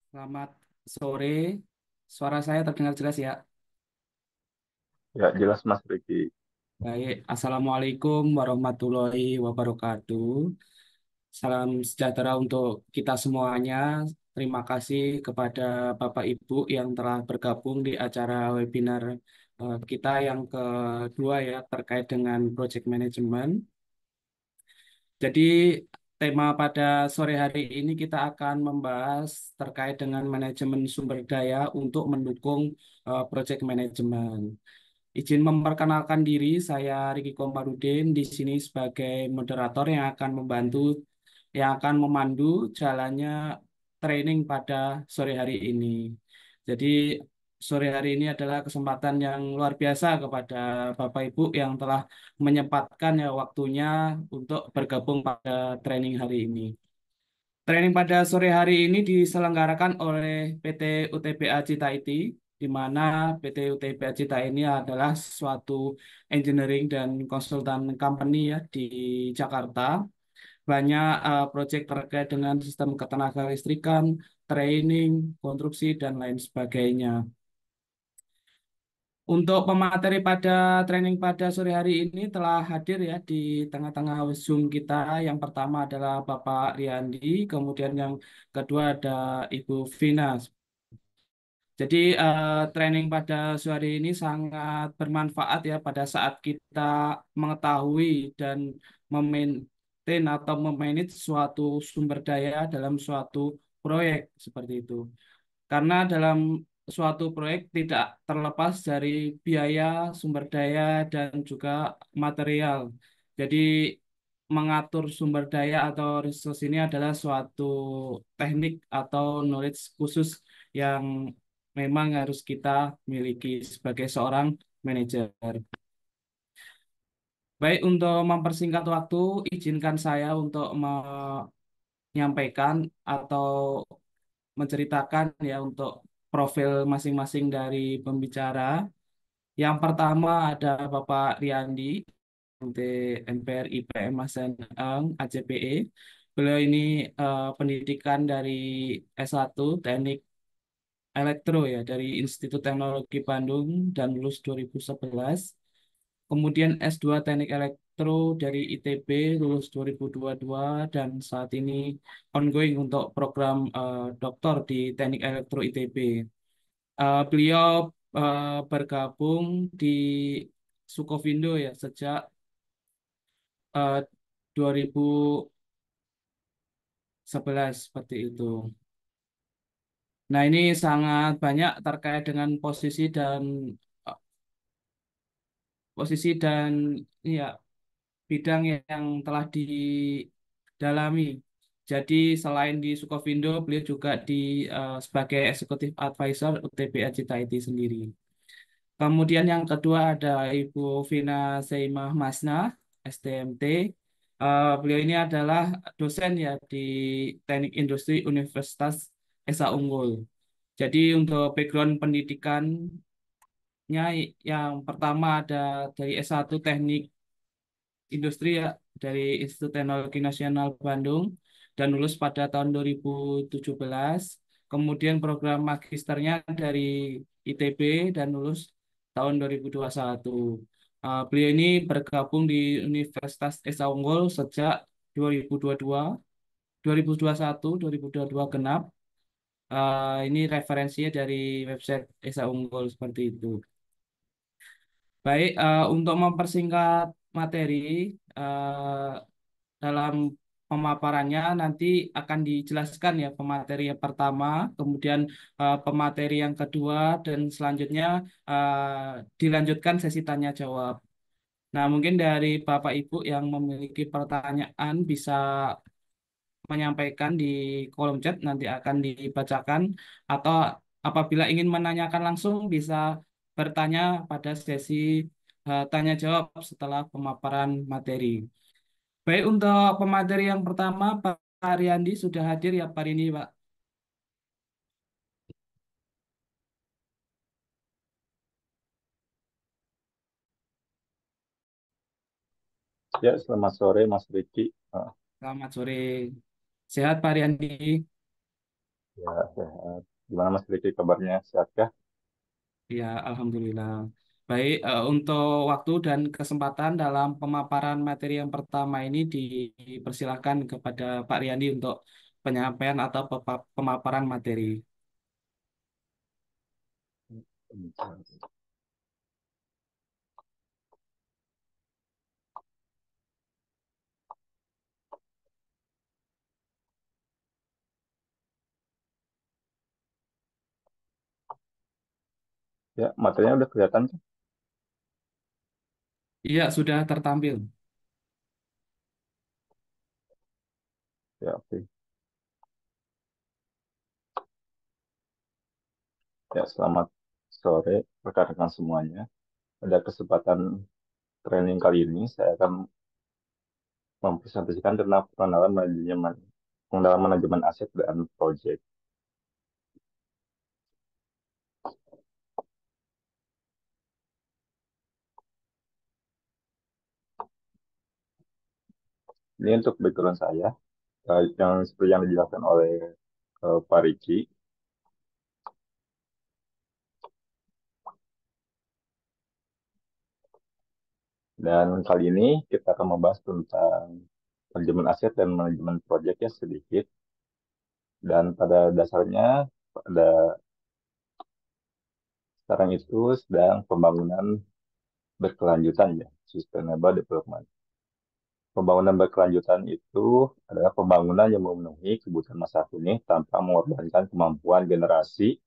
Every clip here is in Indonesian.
Selamat sore, suara saya terdengar jelas ya. Ya, jelas Mas Riki. Baik, Assalamualaikum warahmatullahi wabarakatuh. Salam sejahtera untuk kita semuanya. Terima kasih kepada Bapak Ibu yang telah bergabung di acara webinar kita yang kedua ya terkait dengan project management. Jadi tema pada sore hari ini kita akan membahas terkait dengan manajemen sumber daya untuk mendukung project management. Izin memperkenalkan diri, saya Riki Komarudin di sini sebagai moderator yang akan yang akan memandu jalannya training pada sore hari ini. Jadi sore hari ini adalah kesempatan yang luar biasa kepada Bapak Ibu yang telah menyempatkan ya waktunya untuk bergabung pada training hari ini. Training pada sore hari ini diselenggarakan oleh PT UTBA Cita IT, di mana PT UTBA Cita ini adalah suatu engineering dan konsultan company ya di Jakarta. Banyak proyek terkait dengan sistem ketenaga listrikan, training, konstruksi, dan lain sebagainya. Untuk pemateri pada training pada sore hari ini telah hadir ya di tengah-tengah Zoom kita. Yang pertama adalah Bapak Riyandi, kemudian yang kedua ada Ibu Vina. Jadi training pada sore ini sangat bermanfaat ya pada saat kita mengetahui dan memaintain atau memanage suatu sumber daya dalam suatu proyek seperti itu. Karena dalam suatu proyek tidak terlepas dari biaya, sumber daya, dan juga material. Jadi mengatur sumber daya atau resource ini adalah suatu teknik atau knowledge khusus yang memang harus kita miliki sebagai seorang manajer. Baik, untuk mempersingkat waktu, izinkan saya untuk menyampaikan atau menceritakan ya untuk profil masing-masing dari pembicara. Yang pertama ada Bapak Riyandi, MT MPR IPM Masen Eng, ACPE. Beliau ini pendidikan dari S1 Teknik Elektro ya dari Institut Teknologi Bandung dan lulus 2011. Kemudian S2 Teknik Elektro dari ITB lulus 2022 dan saat ini ongoing untuk program doktor di Teknik Elektro ITB. Beliau bergabung di Sukovindo ya sejak 2011 seperti itu. Nah, ini sangat banyak terkait dengan eh, posisi dan ya bidang yang telah didalami. Jadi selain di Sukovindo, beliau juga sebagai Executive Advisor UTB Cita IT sendiri. Kemudian yang kedua ada Ibu Vina Seimah Masna, STMT. Beliau ini adalah dosen ya di Teknik Industri Universitas Esa Unggul. Jadi untuk background pendidikannya yang pertama ada dari S1 Teknik Industri ya dari Institut Teknologi Nasional Bandung dan lulus pada tahun 2017. Kemudian program magisternya dari ITB dan lulus tahun 2021. Beliau ini bergabung di Universitas Esa Unggul sejak 2022, 2021, 2022 genap. Ini referensinya dari website Esa Unggul seperti itu. Baik, untuk mempersingkat materi, eh, dalam pemaparannya nanti akan dijelaskan ya pemateri yang pertama, kemudian pemateri yang kedua, dan selanjutnya dilanjutkan sesi tanya jawab. Nah, mungkin dari Bapak Ibu yang memiliki pertanyaan bisa menyampaikan di kolom chat nanti akan dibacakan atau apabila ingin menanyakan langsung bisa bertanya pada sesi tanya jawab setelah pemaparan materi. Baik, untuk pemateri yang pertama, Pak Riyandi sudah hadir ya Pak ini, Pak. Ya, selamat sore Mas Riki. Selamat sore. Sehat Pak Riyandi? Ya, sehat. Gimana Mas Riki kabarnya? Sehat kah? Ya, Alhamdulillah. Baik, untuk waktu dan kesempatan dalam pemaparan materi yang pertama ini dipersilakan kepada Pak Riyandi untuk penyampaian atau pemaparan materi. Ya, materinya udah kelihatan kan? Iya, sudah tertampil. Ya, oke. Ya, selamat sore rekan-rekan semuanya. Pada kesempatan training kali ini, saya akan mempresentasikan tentang pengenalan manajemen aset dan proyek. Ini untuk background saya, yang seperti yang dijelaskan oleh Pak Riki. Dan kali ini kita akan membahas tentang manajemen aset dan manajemen proyek ya sedikit. Dan pada dasarnya, pada sekarang itu sedang pembangunan berkelanjutan ya, sustainable development. Pembangunan berkelanjutan itu adalah pembangunan yang memenuhi kebutuhan masa kini tanpa mengorbankan kemampuan generasi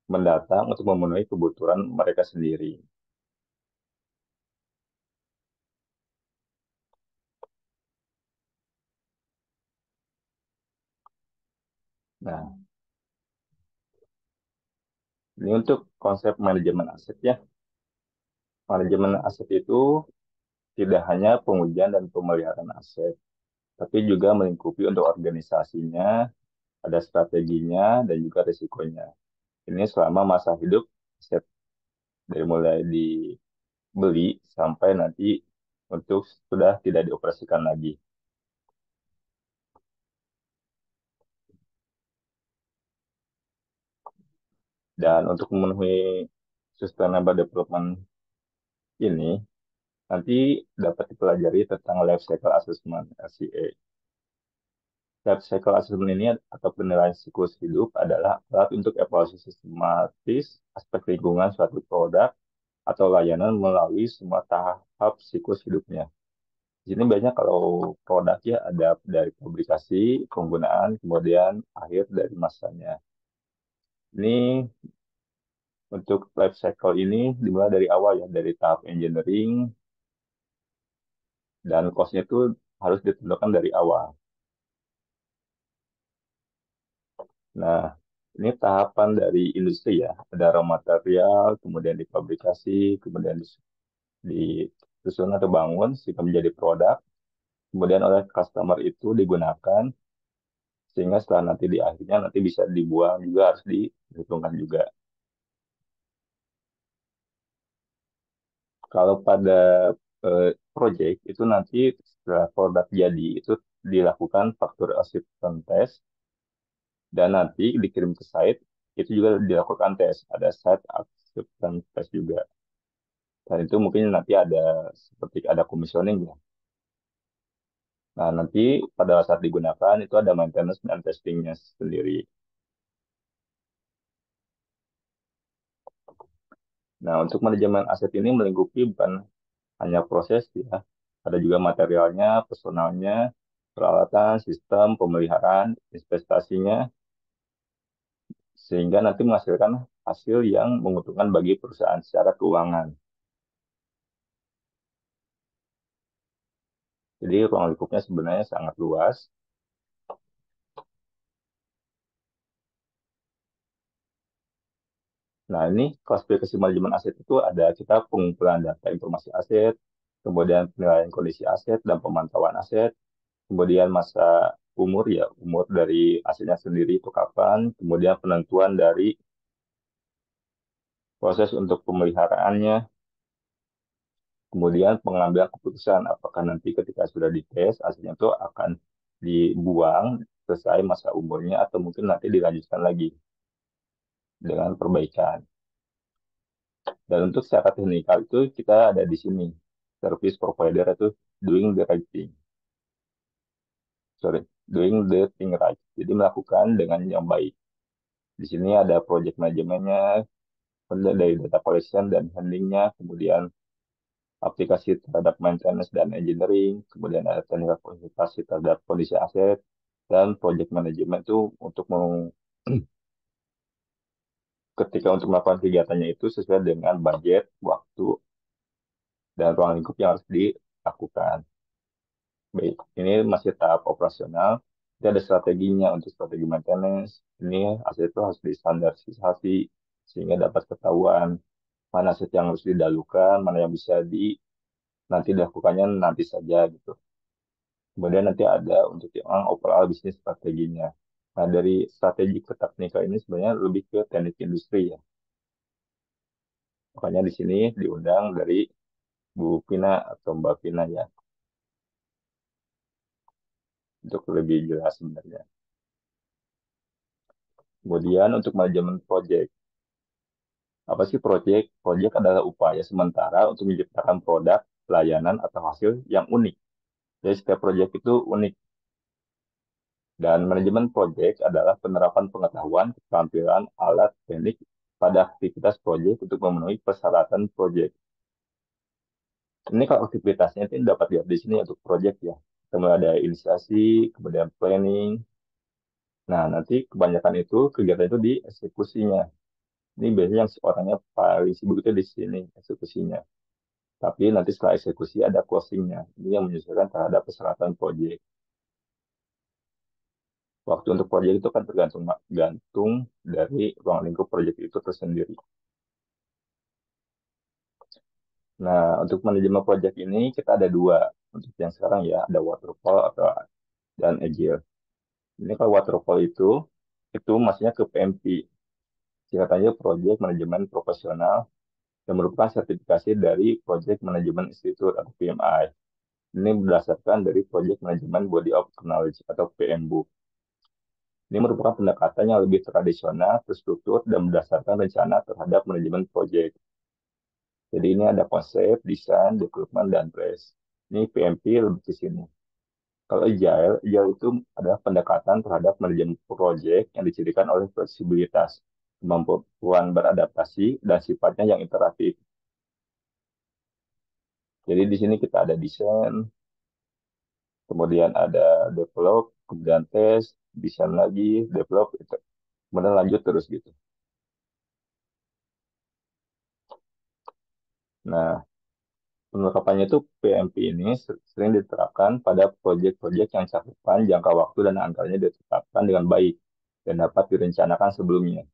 mendatang untuk memenuhi kebutuhan mereka sendiri. Nah, ini untuk konsep manajemen aset ya. Manajemen aset itu tidak hanya pengujian dan pemeliharaan aset, tapi juga melingkupi untuk organisasinya, ada strateginya, dan juga risikonya. Ini selama masa hidup aset dari mulai dibeli sampai nanti untuk sudah tidak dioperasikan lagi. Dan untuk memenuhi sustainable development ini, nanti dapat dipelajari tentang life cycle assessment, LCA. Life cycle assessment ini atau penilaian siklus hidup adalah alat untuk evaluasi sistematis aspek lingkungan suatu produk atau layanan melalui semua tahap siklus hidupnya. Di sini banyak kalau produk ya ada dari publikasi, penggunaan, kemudian akhir dari masanya. Ini untuk life cycle ini dimulai dari awal ya, dari tahap engineering dan cost-nya itu harus ditentukan dari awal. Nah, ini tahapan dari industri ya, ada raw material, kemudian dipublikasi, kemudian disusun atau bangun sehingga menjadi produk, kemudian oleh customer itu digunakan sehingga setelah nanti di akhirnya nanti bisa dibuang juga harus dihitungkan juga. Kalau pada project itu nanti setelah produk jadi itu dilakukan factory acceptance test dan nanti dikirim ke site itu juga dilakukan tes, ada site acceptance test juga. Dan itu mungkin nanti ada seperti ada commissioning ya. Nah, nanti pada saat digunakan itu ada maintenance dan testingnya sendiri. Nah, untuk manajemen aset ini melingkupi bukan hanya proses ya, ada juga materialnya, personalnya, peralatan, sistem, pemeliharaan, investasinya, sehingga nanti menghasilkan hasil yang menguntungkan bagi perusahaan secara keuangan. Jadi ruang lingkupnya sebenarnya sangat luas. Nah, ini klasifikasi manajemen aset itu ada kita pengumpulan data informasi aset, kemudian penilaian kondisi aset dan pemantauan aset, kemudian masa umur ya, umur dari asetnya sendiri itu kapan, kemudian penentuan dari proses untuk pemeliharaannya, kemudian pengambilan keputusan apakah nanti ketika sudah dites asetnya itu akan dibuang selesai masa umurnya atau mungkin nanti dilanjutkan lagi dengan perbaikan. Dan untuk secara teknikal itu kita ada di sini. Service provider itu doing the right thing. Sorry, doing the thing right. Jadi melakukan dengan yang baik. Di sini ada project manajemennya, kemudian dari data collection dan handlingnya, kemudian aplikasi terhadap maintenance dan engineering, kemudian ada teknik konsultasi terhadap kondisi aset, dan project management itu untuk ketika untuk melakukan kegiatannya itu sesuai dengan budget, waktu, dan ruang lingkup yang harus dilakukan. Baik, ini masih tahap operasional. Jadi ada strateginya untuk strategi maintenance. Ini aset itu harus distandarisasi sehingga dapat ketahuan mana aset yang harus didahulukan, mana yang bisa nanti dilakukannya nanti saja gitu. Kemudian nanti ada untuk yang overall bisnis strateginya. Nah, dari strategi ke teknikal ini sebenarnya lebih ke teknik industri ya. Makanya di sini diundang dari Bu Pina atau Mbak Pina ya, untuk lebih jelas sebenarnya. Kemudian untuk manajemen project. Apa sih project? Project adalah upaya sementara untuk menciptakan produk, layanan, atau hasil yang unik. Jadi setiap project itu unik. Dan manajemen project adalah penerapan pengetahuan, keterampilan, alat, teknik pada aktivitas project untuk memenuhi persyaratan project. Ini kalau aktivitasnya itu dapat lihat di sini untuk project ya. Kemudian ada inisiasi, kemudian planning. Nah, nanti kebanyakan itu kegiatan itu di eksekusinya. Ini biasanya yang orangnya paling sibuk itu di sini eksekusinya. Tapi nanti setelah eksekusi ada closingnya. Ini yang menyesuaikan terhadap persyaratan proyek. Waktu untuk proyek itu kan tergantung dari ruang lingkup proyek itu tersendiri. Nah, untuk manajemen proyek ini kita ada dua. Untuk yang sekarang ya, ada waterfall dan agile. Ini kalau waterfall itu maksudnya ke PMP. Singkatannya Project Management Profesional yang merupakan sertifikasi dari Project Management Institute atau PMI. Ini berdasarkan dari Project Management Body of Knowledge atau PMBOK. Ini merupakan pendekatan yang lebih tradisional, terstruktur, dan berdasarkan rencana terhadap manajemen proyek. Jadi ini ada konsep, desain, development, dan press. Ini PMP lebih ke sini. Kalau agile itu adalah pendekatan terhadap manajemen proyek yang dicirikan oleh fleksibilitas, kemampuan beradaptasi, dan sifatnya yang interaktif. Jadi di sini kita ada desain, kemudian ada develop, kemudian test, desain lagi, develop, kemudian lanjut terus gitu. Nah, penerapannya itu PMP ini sering diterapkan pada proyek-proyek yang cakupan jangka waktu dan anggarannya ditetapkan dengan baik dan dapat direncanakan sebelumnya.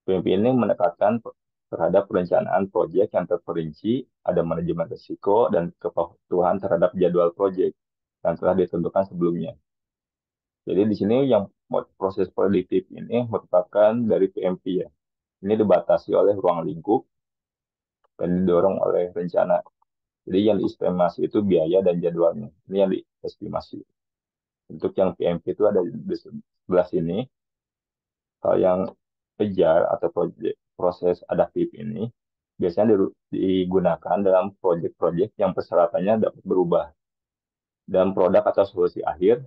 PMP ini menekankan terhadap perencanaan proyek yang terperinci, ada manajemen risiko, dan kepatuhan terhadap jadwal proyek yang telah ditentukan sebelumnya. Jadi di sini yang proses prediktif ini merupakan dari PMP ya. Ini dibatasi oleh ruang lingkup dan didorong oleh rencana. Jadi yang diestimasi itu biaya dan jadwalnya. Ini yang diestimasi. Untuk yang PMP itu ada di sebelah sini. Kalau yang agile atau proses adaptif ini biasanya digunakan dalam proyek-proyek yang persyaratannya dapat berubah dan produk atau solusi akhir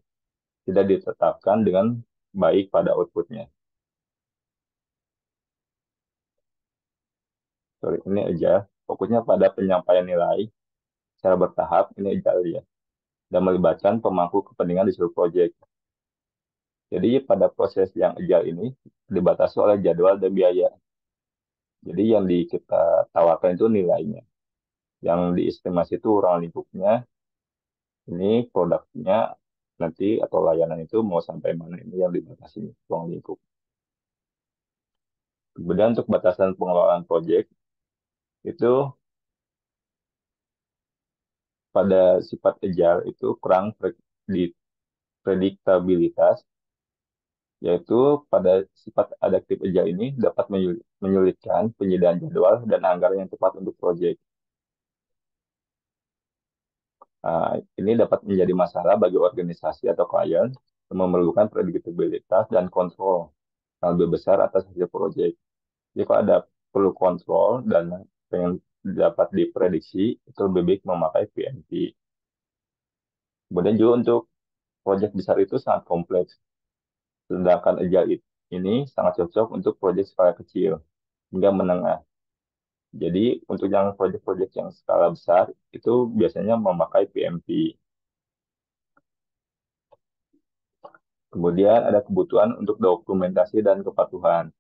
tidak ditetapkan dengan baik pada outputnya. Sorry, ini aja. Fokusnya pada penyampaian nilai secara bertahap, ini agile ya, dan melibatkan pemangku kepentingan di seluruh proyek. Jadi pada proses yang agile ini dibatasi oleh jadwal dan biaya. Jadi yang kita tawarkan itu nilainya. Yang diestimasi itu ruang lingkupnya, ini produknya nanti atau layanan itu mau sampai mana ini yang dibatasi ruang lingkup. Kemudian untuk batasan pengelolaan proyek itu pada sifat agile itu kurang prediktabilitas, yaitu pada sifat adaptif agile ini dapat menyulitkan penyediaan jadwal dan anggaran yang tepat untuk proyek. Nah, ini dapat menjadi masalah bagi organisasi atau klien memerlukan predictabilitas dan kontrol yang lebih besar atas hasil proyek. Jadi kalau ada perlu kontrol dan pengen dapat diprediksi, itu lebih baik memakai PMP. Kemudian juga untuk proyek besar itu sangat kompleks, sedangkan Agile ini sangat cocok untuk proyek skala kecil hingga menengah. Jadi untuk yang proyek-proyek yang skala besar itu biasanya memakai PMP. Kemudian ada kebutuhan untuk dokumentasi dan kepatuhan.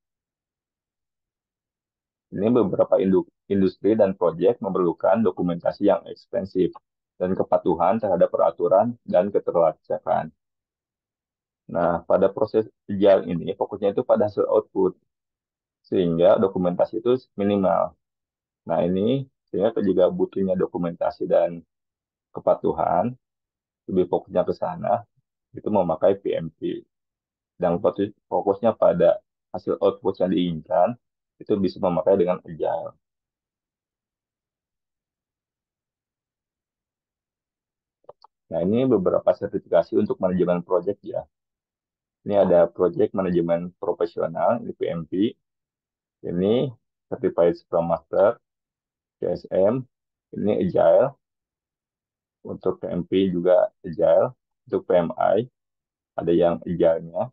Ini beberapa industri dan proyek memerlukan dokumentasi yang ekstensif dan kepatuhan terhadap peraturan dan keterlacakan. Nah, pada proses agile ini fokusnya itu pada hasil output, sehingga dokumentasi itu minimal. Nah, ini sehingga juga butuhnya dokumentasi dan kepatuhan, lebih fokusnya ke sana, itu memakai PMP. Dan fokusnya pada hasil output yang diinginkan, itu bisa memakai dengan agile. Nah, ini beberapa sertifikasi untuk manajemen project ya. Ini ada Project Manajemen Profesional, ini PMP. Ini Certified Scrum Master, CSM. Ini Agile. Untuk PMP juga Agile. Untuk PMI, ada yang Agile-nya.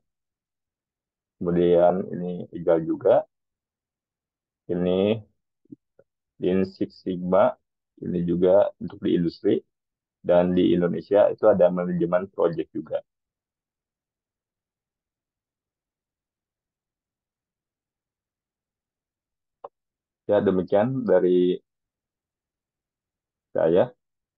Kemudian ini Agile juga. Ini Lean Six Sigma. Ini juga untuk di industri. Dan di Indonesia itu ada manajemen project juga. Ya, demikian dari saya.